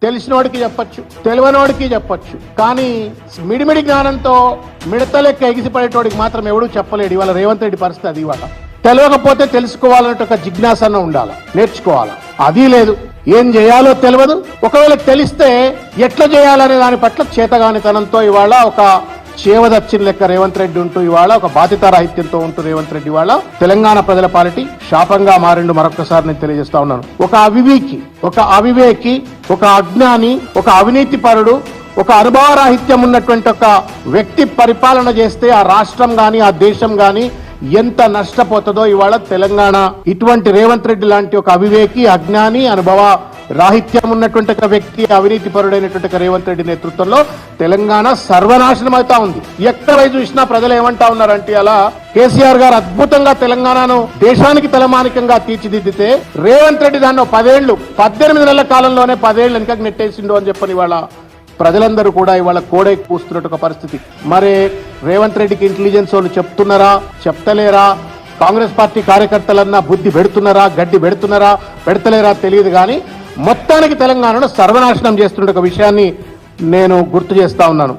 తెలిసినోడికి చెప్పొచ్చు, తెలియనోడికి చెప్పొచ్చు, కానీ మిడిమిడి జ్ఞానంతో మిడతలెక్క ఎగిసిపడేటోడికి మాత్రం ఎవడూ చెప్పలేడు. ఇవాళ రేవంత్ రెడ్డి పరిస్థితి అది. ఇవాళ తెలియకపోతే తెలుసుకోవాలంటే ఒక జిజ్ఞాసన ఉండాలి, నేర్చుకోవాలి. అది లేదు, ఏం చేయాలో తెలియదు. ఒకవేళ తెలిస్తే ఎట్లా చేయాలనే దాని పట్ల చేతగానితనంతో ఇవాళ ఒక చేవదచ్చిన లెక్క రేవంత్ రెడ్డి ఉంటూ ఇవాళ ఒక బాధ్యతారాహిత్యంతో ఉంటూ రేవంత్ రెడ్డి ఇవాళ తెలంగాణ ప్రజల పాలిటీ శాపంగా మారిండు. మరొకసారి నేను తెలియజేస్తా ఉన్నాను. ఒక అవివేకి, ఒక అజ్ఞాని, ఒక అవినీతి పరుడు, ఒక అనుభవరాహిత్యం ఉన్నటువంటి ఒక వ్యక్తి పరిపాలన చేస్తే ఆ రాష్ట్రం గాని ఆ దేశం గాని ఎంత నష్టపోతుందో ఇవాళ తెలంగాణ ఇటువంటి రేవంత్ రెడ్డి లాంటి ఒక అవివేకి, అజ్ఞాని, అనుభవ రాహిత్యం ఉన్నటువంటి ఒక వ్యక్తి, అవినీతి పరుడైనటువంటి ఒక రేవంత్ రెడ్డి నేతృత్వంలో తెలంగాణ సర్వనాశనం అవుతా ఉంది. ఎక్కడ చూసినా ప్రజలు ఏమంటా ఉన్నారంటే అలా కేసీఆర్ గారు అద్భుతంగా తెలంగాణను దేశానికి తలమానికంగా తీర్చిదిద్దితే రేవంత్ రెడ్డి దాన్ని 18 నెలల కాలంలోనే 10 ఏళ్ళు వెనకకు నెట్టేసిండు అని చెప్పని ఇవాళ ప్రజలందరూ కూడా ఇవాళ కోడై కూస్తున్నట్టు ఒక పరిస్థితి. మరి రేవంత్ రెడ్డికి ఇంటెలిజెన్స్ వాళ్ళు చెప్తున్నారా, చెప్తలేరా? కాంగ్రెస్ పార్టీ కార్యకర్తలన్నా బుద్ధి పెడుతున్నారా, గడ్డి పెడతలేరా తెలియదు. కానీ మొత్తానికి తెలంగాణను సర్వనాశనం చేస్తున్న ఒక విషయాన్ని నేను గుర్తు చేస్తా ఉన్నాను.